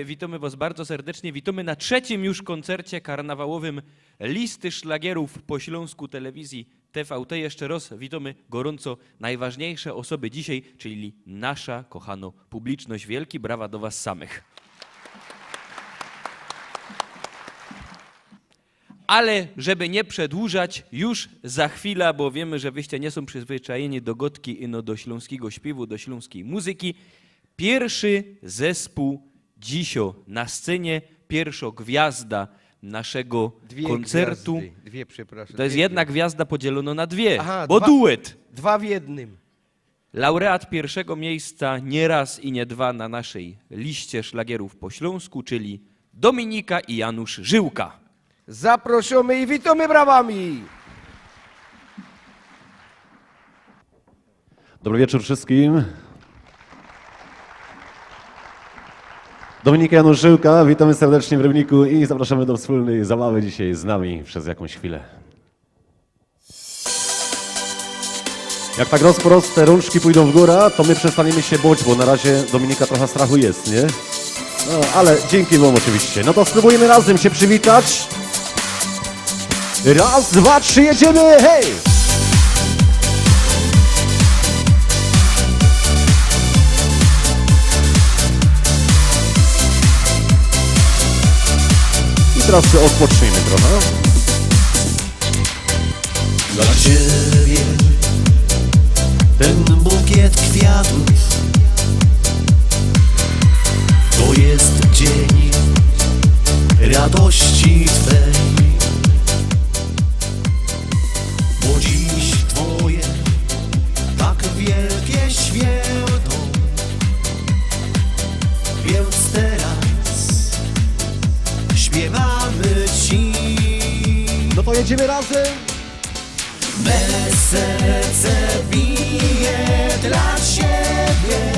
Witamy was bardzo serdecznie. Witamy na trzecim już koncercie karnawałowym Listy Szlagierów po Śląsku telewizji TVT. Jeszcze raz witamy gorąco najważniejsze osoby dzisiaj, czyli nasza kochana publiczność. Wielki brawa do was samych. Ale żeby nie przedłużać, już za chwilę, bo wiemy, że wyście nie są przyzwyczajeni do gotki i do śląskiego śpiewu, do śląskiej muzyki. Pierwszy zespół dzisiaj na scenie, pierwsza gwiazda naszego koncertu. Dwie, przepraszam. To jest dwie jedna gwiazda podzielona na dwie, Aha, bo duet. Dwa w jednym. Laureat pierwszego miejsca nie raz i nie dwa na naszej liście szlagierów po śląsku, czyli Dominika i Janusz Żyłka. Zaproszamy i witamy brawami. Dobry wieczór wszystkim. Dominika Janusz Żyłka, witamy serdecznie w Rybniku i zapraszamy do wspólnej zabawy dzisiaj z nami przez jakąś chwilę. Jak tak rozprost te rączki pójdą w górę, to my przestaniemy się bać, bo na razie Dominika trochę strachu jest, nie? No, ale dzięki wam oczywiście. No to spróbujemy razem się przywitać. Raz, dwa, trzy, jedziemy, hej! I teraz sobie odpocznijmy trochę. Dla Ciebie ten bukiet kwiatów to jest dzień radości Twej. Bo dziś Twoje tak wielkie święto, więc teraz śpiewamy Ci. No to jedziemy razem. Me serce bije dla Ciebie,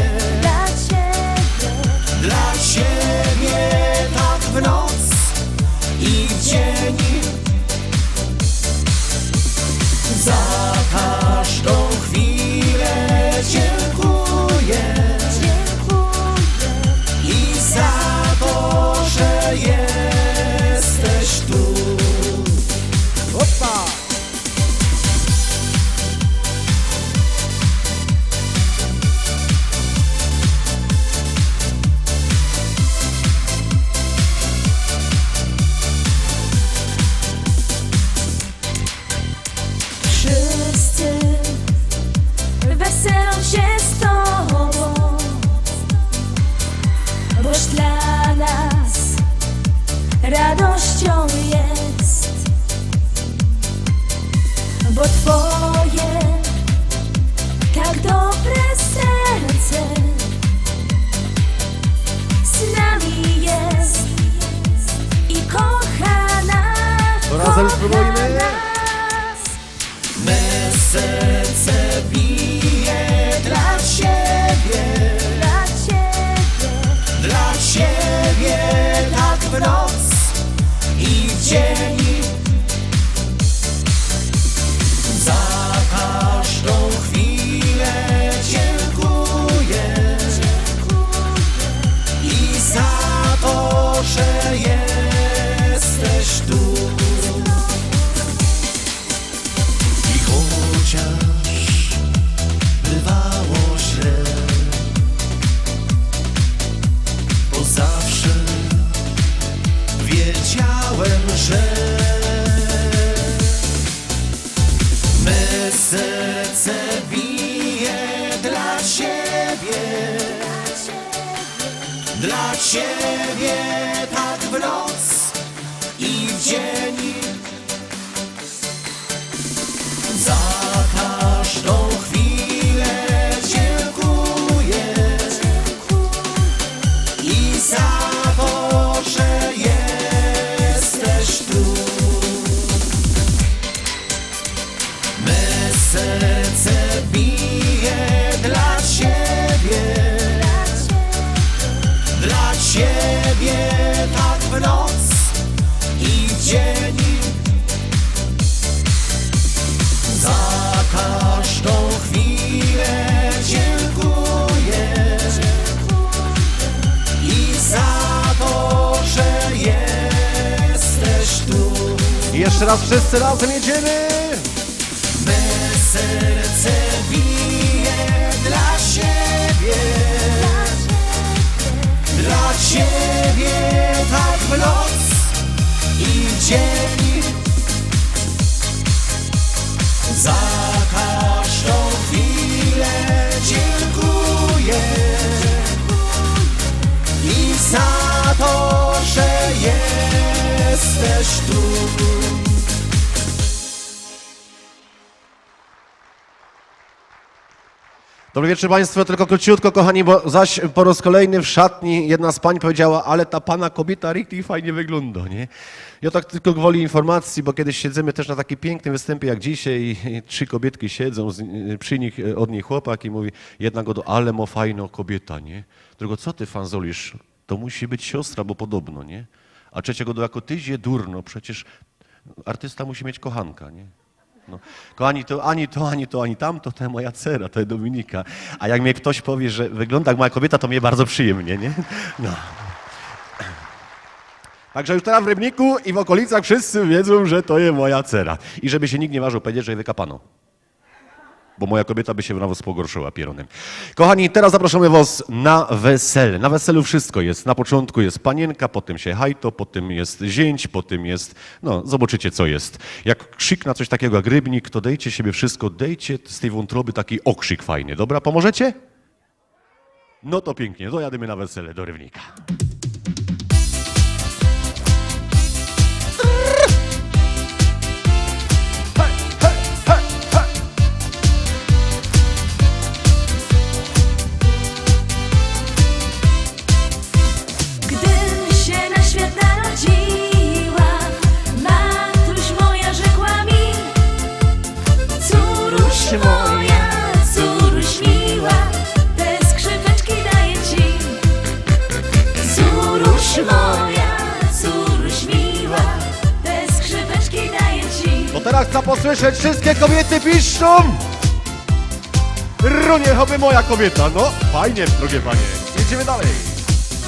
dla Ciebie tak w noc i w dzień. Za każdą chwilę dziękuję i za to, że jesteś tu. Opa! Wszyscy weselą się z Tobą, boż dla nas radością jest, bo Twoje tak dobre serce z nami jest i kocha nas. To razem spróbujmy. Me serce bije dla Ciebie, dla Ciebie tak w noc i w dzień. Za każdą chwilę dziękuję i za to, że jesteś tu. I chociaż bywało źle, to zawsze wiedziałem, że me serce bije dla Ciebie, dla Ciebie tak w noc i w dzień. Za każdą chwilę dziękuję i za to, że jesteś tu. Me serce bije dla Ciebie, dla Ciebie tak w noc i w dzień. jeszcze raz wszyscy razem jedziemy. Me serce bije dla siebie, dla ciebie tak w noc i w dzień. Za każdą chwilę dziękuję i za to, że jesteś tu. Dobry wieczór Państwu, tylko króciutko kochani, bo zaś po raz kolejny w szatni jedna z pań powiedziała, ale ta pana kobieta richtig fajnie wygląda, nie? Ja tak tylko gwoli informacji, bo kiedyś siedzimy też na takim pięknym występie jak dzisiaj i 3 kobietki siedzą, przy nich od niej chłopak i mówi, jedna go do, ale mo fajno kobieta, nie? Drugo, co ty fanzolisz? To musi być siostra, bo podobno, nie? A trzeciego do, jako tyzie durno, przecież artysta musi mieć kochanka, nie? No. Kochani, to ani tamto, to moja dcera, to jest Dominika. A jak mnie ktoś powie, że wygląda jak moja kobieta, to mnie bardzo przyjemnie, nie? No. Także już teraz w Rybniku i w okolicach wszyscy wiedzą, że to jest moja dcera. I żeby się nikt nie ważył powiedzieć, że jej wykapano. Bo moja kobieta by się nawet pogorszyła pieronem. Kochani, teraz zapraszamy was na wesele. Na weselu wszystko jest. Na początku jest panienka, potem się hajto, potem jest zięć, potem jest... No, zobaczycie co jest. Jak krzyk na coś takiego jak Rybnik, to dejcie siebie wszystko, dejcie z tej wątroby taki okrzyk fajny. Dobra, pomożecie? No to pięknie, to jadymy na wesele do Rybnika. Gdy się na świat narodziła, matruś moja rzekła mi: córuś moja, córuś miła, te skrzypeczki daję ci. Córuś moja, córuś miła, te skrzypeczki daję ci. To teraz chcę posłyszeć, wszystkie kobiety piszczą! Runie, choby moja kobieta, no fajnie, drogie panie. Jedziemy dalej.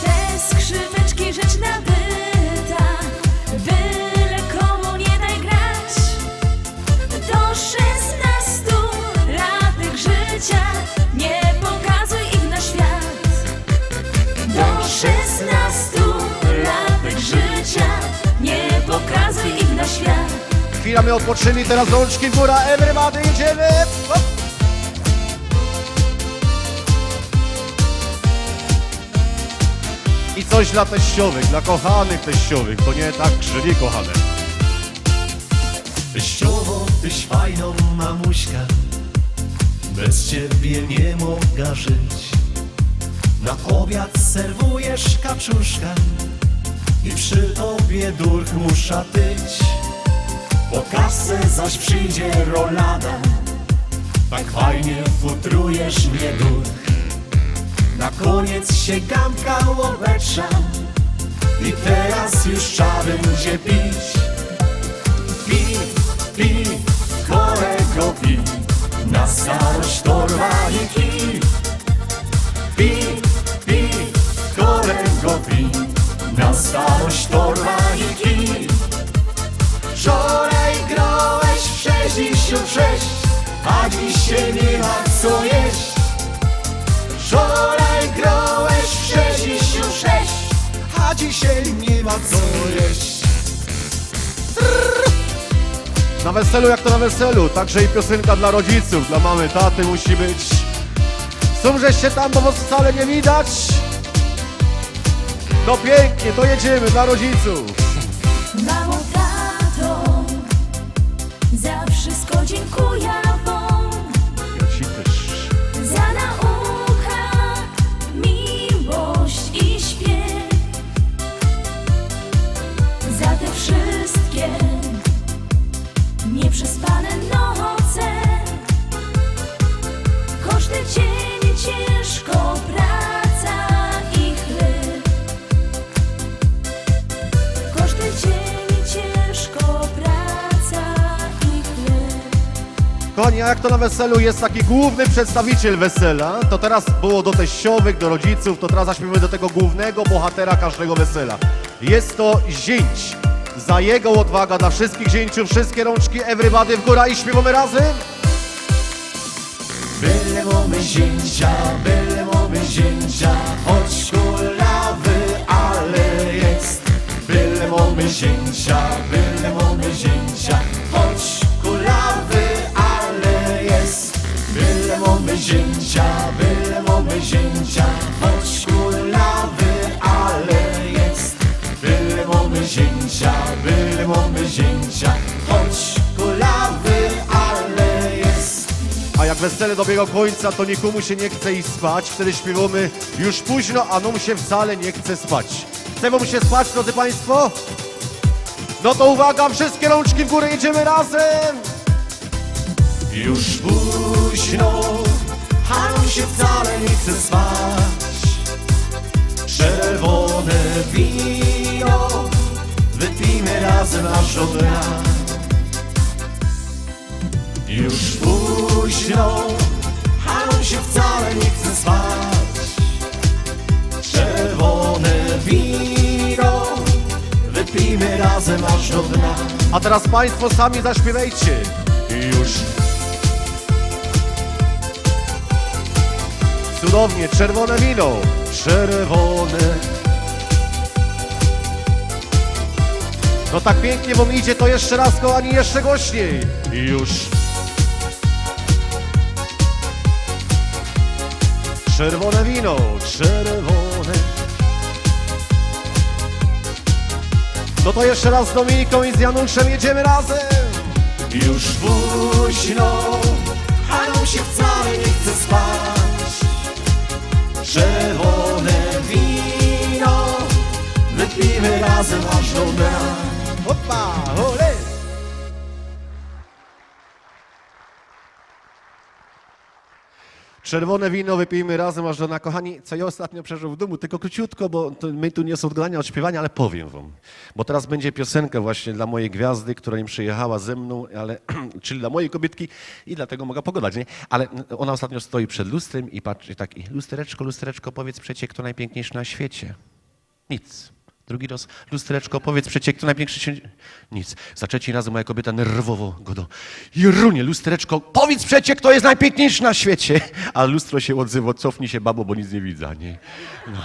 Te skrzypeczki rzecz nabyta, byle komu nie daj grać. Do 16 latek życia nie pokazuj ich na świat. Do 16 latek życia nie pokazuj ich na świat. Chwila, my odpoczęli, teraz rączki w górę, everybody, jedziemy! Hop. I coś dla teściowych, dla kochanych teściowych, to nie tak krzywi kochane. Teściowo, tyś fajną mamuśka, bez ciebie nie mogę żyć. Na obiad serwujesz kaczuszka i przy tobie durch musza tyć. Po kasę zaś przyjdzie rolada, tak fajnie futrujesz mnie durch. Na koniec się gamka łowecza i teraz już trzeba będzie pić. Pij, pij, kolego pij, na starość torba i kij. Pij, pij, kolego pij, na starość torba i kij. Wczoraj grałeś w 66, a dzisiaj nie ma co jeść. Wczoraj grałeś w 66, a dzisiaj nie ma co jeść. Na weselu jak to na weselu, także i piosenka dla rodziców, dla mamy, taty musi być. Są się tam, bo was wcale nie widać. No pięknie, to jedziemy dla rodziców. Mamo, tato, za wszystko dziękuję wam. Ja ci też. Za naukę, miłość i śpiew. Za te wszystkie nieprzespane noce. Każdy dzień ciężko praca i chleb. Każdy dzień ciężko praca i chleb. Kochani, a jak to na weselu jest taki główny przedstawiciel wesela, to teraz było do teściowych, do rodziców, to teraz zaśpiewamy do tego głównego bohatera każdego wesela. Jest to zięć. za jego odwagę, dla wszystkich zięciów, wszystkie rączki, everybody w górę i śpiewamy razem. Byle mamy zięcia, choć kulawy, ale jest. Byle mamy zięcia, choć kulawy, ale jest. Byle mamy zięcia, choć kulawy, ale jest. Byle mamy zięcia, choć kulawy, ale jest. A jak wesele dobiega końca, to nikomu się nie chce iść spać. Wtedy śpiewamy już późno, a nam się wcale nie chce spać. Chce wam się spać, drodzy Państwo? No to uwaga, wszystkie rączki w górę, jedziemy razem! Już późno, a nam się wcale nie chce spać. Czerwone wino, wypijmy razem aż do dna. Już późno, a nam się wcale nie chce spać. Czerwone wino, wypijmy razem aż do dna. A teraz Państwo sami zaśpiewajcie. Już. Cudownie, czerwone wino, czerwone. No tak pięknie wam idzie, to jeszcze raz, kochani, jeszcze głośniej. Już. Czerwone wino, czerwone. No to jeszcze raz z Dominiką i z Januszem jedziemy razem. Już późno, a nam się wcale nie chce spać. Czerwone wino, wypijmy razem aż do dna. Hopa, ole! Czerwone wino wypijmy razem aż do dna. Kochani, co ja ostatnio przeżył w domu, tylko króciutko, bo my tu nie są od gadania, od śpiewania, ale powiem wam. Bo teraz będzie piosenka właśnie dla mojej gwiazdy, która nie przyjechała ze mną, ale, czyli dla mojej kobietki i dlatego mogę pogadać, nie? Ale ona ostatnio stoi przed lustrem i patrzy tak, i lustereczko, lustereczko, powiedz przecie, kto najpiękniejszy na świecie. Nic. Drugi raz, lustereczko, powiedz przecie, kto najpiękniejszy... Nic. Za trzeci razem moja kobieta nerwowo go do... Jerunie, lustereczko, powiedz przecie, kto jest najpiękniejszy na świecie. A lustro się odzywa, cofnij się, babo, bo nic nie widzę. Nie? No.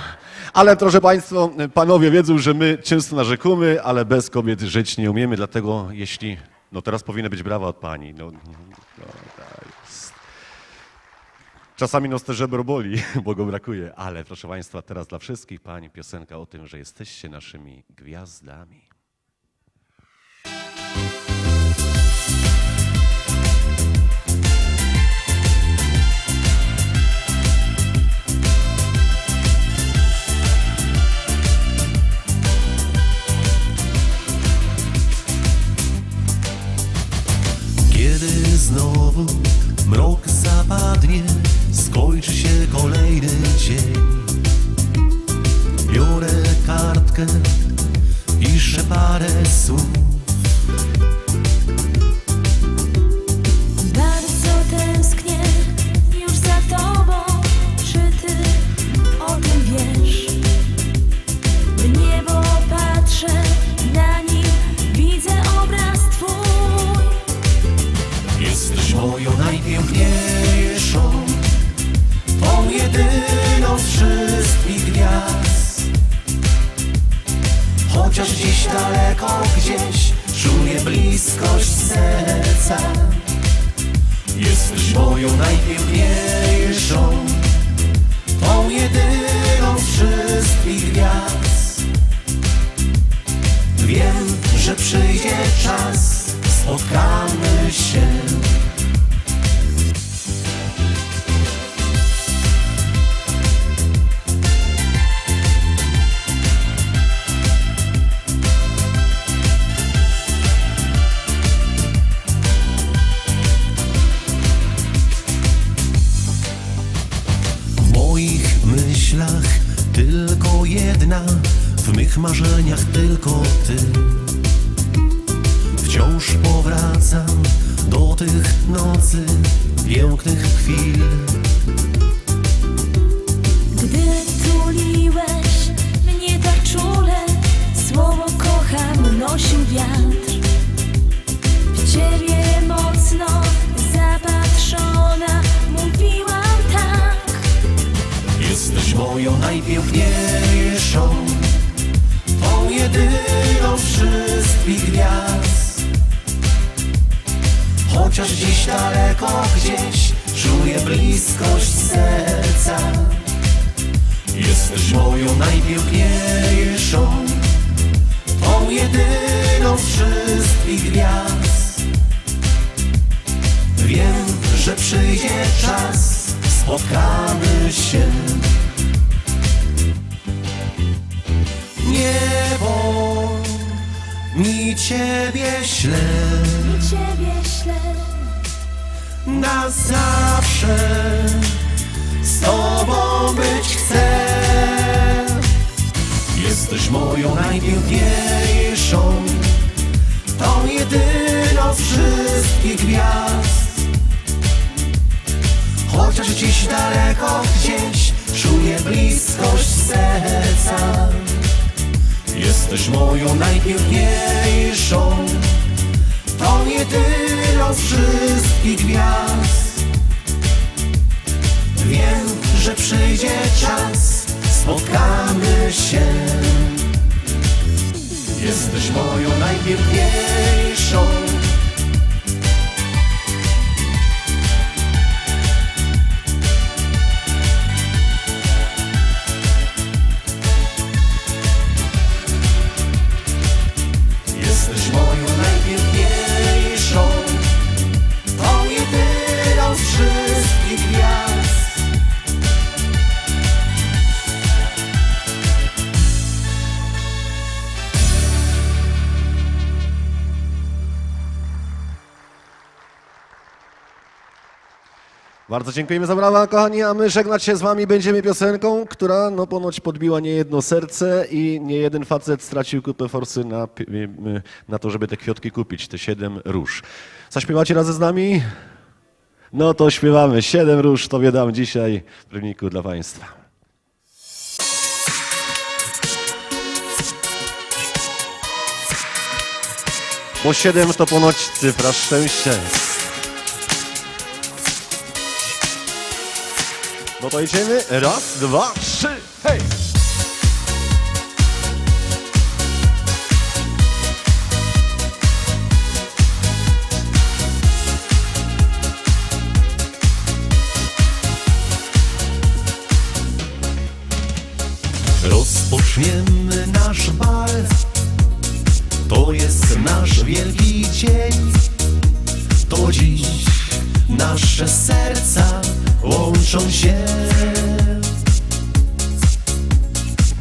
Ale proszę Państwa, panowie wiedzą, że my często narzekamy, ale bez kobiet żyć nie umiemy, dlatego jeśli... No teraz powinny być brawa od pani. No tak jest. Czasami nos też żebro boli, bo go brakuje, ale proszę Państwa, teraz dla wszystkich pań piosenka o tym, że jesteście naszymi gwiazdami. Kiedy znowu mrok zapadnie, skończy się kolejny dzień. Biorę kartkę, piszę parę słów. Bardzo tęsknię już za tobą. Czy ty o tym wiesz? W niebo patrzę, na nim widzę obraz twój. Jesteś moją najpiękniejszą, tą jedyną z wszystkich gwiazd. Chociaż gdzieś daleko, gdzieś czuję bliskość serca. Jesteś moją najpiękniejszą, tą jedyną z wszystkich gwiazd. Wiem, że przyjdzie czas, spotkamy się. W moich myślach tylko jedna, w mych marzeniach tylko ty. Wciąż powracam do tych nocy, pięknych chwil. Gdy tuliłeś mnie tak czule, słowo kocham nosił moją najpiękniejszą, tą jedyną z wszystkich gwiazd. Chociaż gdzieś daleko, gdzieś czuję bliskość serca. Jesteś moją najpiękniejszą, tą jedyną z wszystkich gwiazd. Wiem, że przyjdzie czas, spotkamy się. Niebo mi Ciebie ślę, Ciebie ślę, na zawsze z Tobą być chcę. Jesteś moją najpiękniejszą, tą jedyną z wszystkich gwiazd. Chociaż gdzieś daleko, gdzieś czuję bliskość serca. Jesteś moją najpiękniejszą, tą jedyną z wszystkich gwiazd. Wiem, że przyjdzie czas, spotkamy się. Jesteś moją najpiękniejszą. Jesteś moją najpiękniejszą, tą jedyną z wszystkich gwiazd. Bardzo dziękujemy za brawa, kochani, a my żegnać się z wami będziemy piosenką, która no ponoć podbiła niejedno serce i niejeden facet stracił kupę forsy na to, żeby te kwiatki kupić, te 7 róż. Zaśpiewacie razem z nami? No to śpiewamy. 7 róż tobie dam dzisiaj w Rybniku dla państwa. Bo 7 to ponoć cyfra szczęścia. No to idziemy. Raz, dwa, trzy, hej! Rozpoczniemy nasz bal, to jest nasz wielki dzień. To dziś nasze serca łączą się.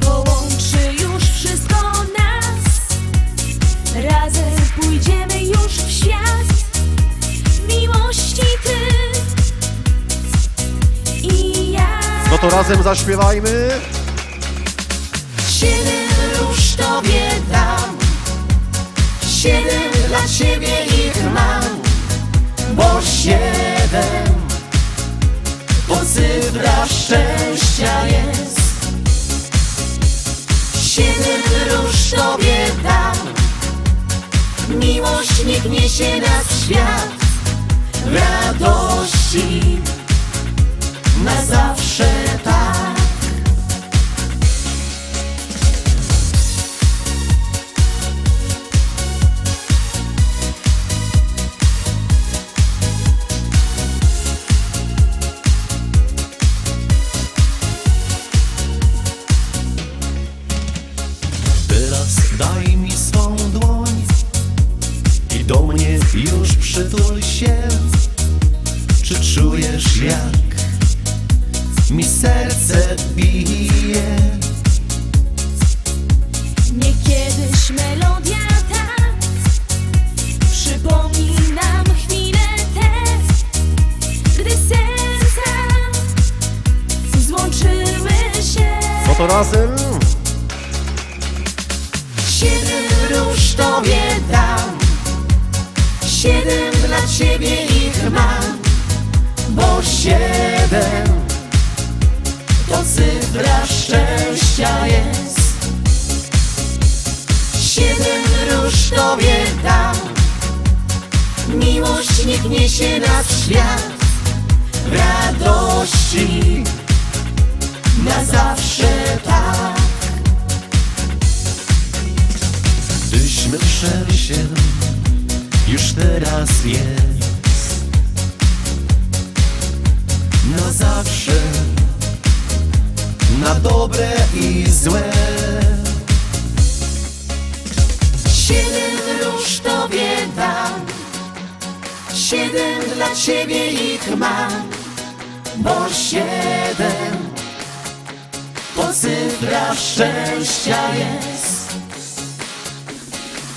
połączy już wszystko nas. Razem pójdziemy już w świat miłości ty i ja. No to razem zaśpiewajmy. 7 róż Tobie dam, 7 dla Ciebie ich mam, bo 7 to cyfra szczęścia jest. 7 róż Tobie dam, miłość niech niesie nas w świat, w radości na zawsze tak. Daj mi swą dłoń i do mnie już przytul się. Czy czujesz, jak mi serce bije? Nie kiedyś melodia ta przypomni nam chwilę tę, gdy serca złączyły się. No to razem. 7 róż Tobie dam, 7 dla Ciebie ich mam, bo 7 to cyfra szczęścia jest. 7 róż Tobie dam, miłość niech niesie nas w świat, w radości na zawsze. zawsze się już teraz jest. Na zawsze, na dobre i złe. 7 róż tobie dam, 7 dla ciebie ich mam, bo 7 to cyfra szczęścia jest.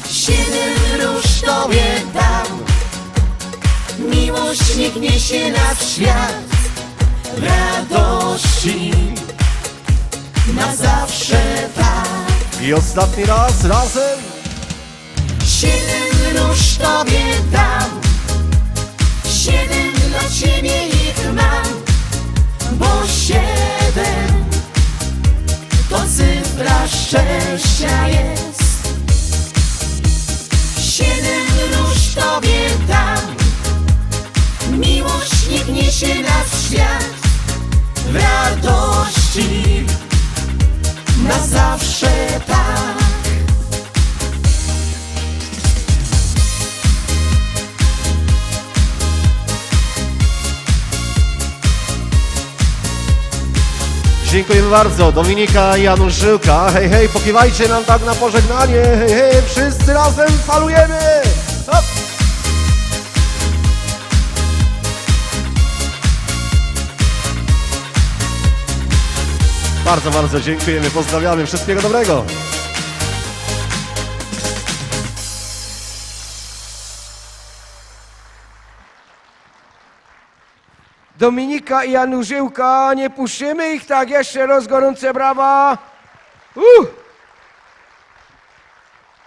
7 róż tobie dam, miłość niech niesie nas w świat, w radości na zawsze tak. I ostatni raz, razem. 7 róż tobie dam, 7 dla ciebie ich mam, bo 7 to cyfra szczęścia jest. 7 róż tobie dam, miłość niech niesie nas w świat, w radości na zawsze tak. Dziękujemy bardzo. Dominika i Janusz Żyłka. Hej, hej, pokiwajcie nam tak na pożegnanie. Hej, hej, wszyscy razem falujemy. Hop. Bardzo, bardzo dziękujemy. Pozdrawiamy. Wszystkiego dobrego. Dominika i Janusz Żyłka, nie puszczymy ich tak, jeszcze raz gorące brawa.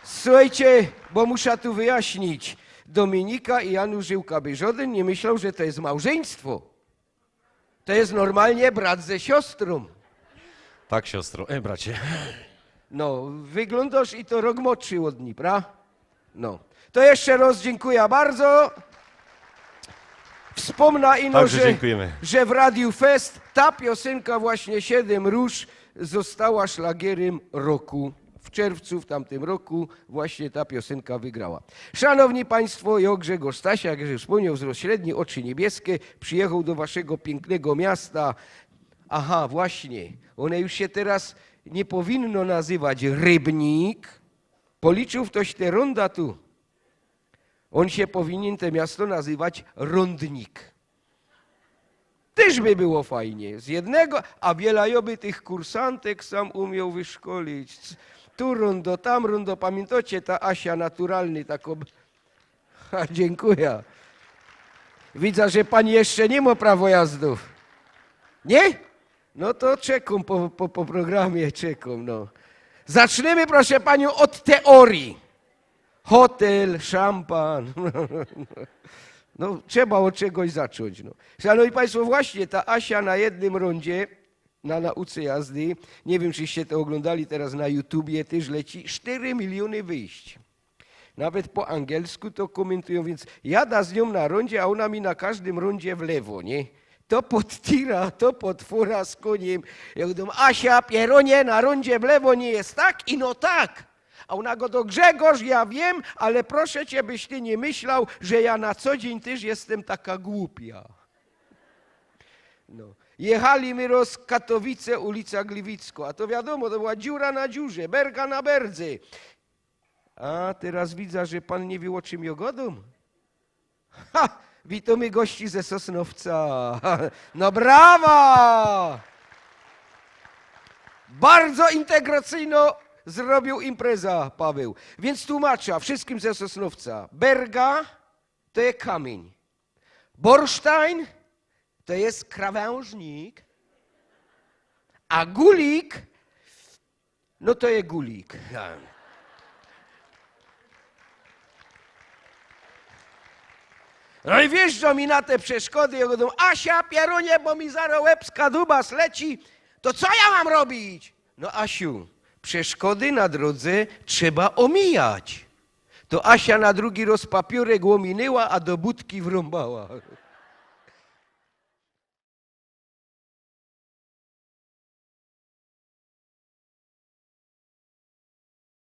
Słuchajcie, bo muszę tu wyjaśnić. Dominika i Janusz Żyłka, by żaden nie myślał, że to jest małżeństwo. To jest normalnie brat ze siostrą. Tak, siostro. Bracie. No, wyglądasz i to rok młodszy od niej, pra? No. To jeszcze raz dziękuję bardzo. Wspomnę ino, Także dziękujemy. że w Radiu Fest ta piosenka właśnie 7 róż została szlagierem roku. W czerwcu w tamtym roku właśnie ta piosenka wygrała. Szanowni Państwo, ja Grzegorz Stasiak, jak już wspomniał, z Rozśredni Oczy Niebieskie, przyjechał do waszego pięknego miasta. Aha, właśnie, one już się teraz nie powinno nazywać Rybnik. Policzył ktoś te ronda tu. On się powinien, to miasto, nazywać Rondnik. Też by było fajnie. Z jednego, a wielajoby tych kursantek sam umiał wyszkolić. Tu rondo, tam rondo. Pamiętacie, ta Asia naturalny taką... Dziękuję. Widzę, że pani jeszcze nie ma prawo jazdów. Nie? No to czekam po programie, czekam, no. Zaczniemy, proszę panią, od teorii. Hotel, szampan. No, trzeba od czegoś zacząć. No. Szanowni Państwo, właśnie ta Asia na jednym rondzie, na nauce jazdy, nie wiem, czyście to oglądali teraz na YouTubie, też leci 4 miliony wyjść. Nawet po angielsku to komentują, więc jada z nią na rondzie, a ona mi na każdym rondzie w lewo, nie? To pod tira, to pod fura z koniem. Ja mówię, Asia, pieronie, na rondzie w lewo nie jest tak? I no tak. A ona go do Grzegorz, ja wiem, ale proszę cię, byś ty nie myślał, że ja na co dzień też jestem taka głupia. No. Jechali my roz Katowice, ulica Gliwicko, a to wiadomo, to była dziura na dziurze, berga na berdze. A teraz widzę, że pan nie wie, o czym ja gadam. Ha! Witamy gości ze Sosnowca. No brawa! Bardzo integracyjno zrobił impreza, Paweł. Więc tłumaczę wszystkim ze Sosnowca. Berga to jest kamień. Borsztajn to jest krawężnik. A gulik, no to jest gulik. No i wjeżdżą mi na te przeszkody, ja mówię, Asia, pierunie, bo mi zaraz łebska duba sleci, to co ja mam robić? No Asiu, przeszkody na drodze trzeba omijać. To Asia na drugi raz papiorek łominęła, a do budki wrąbała.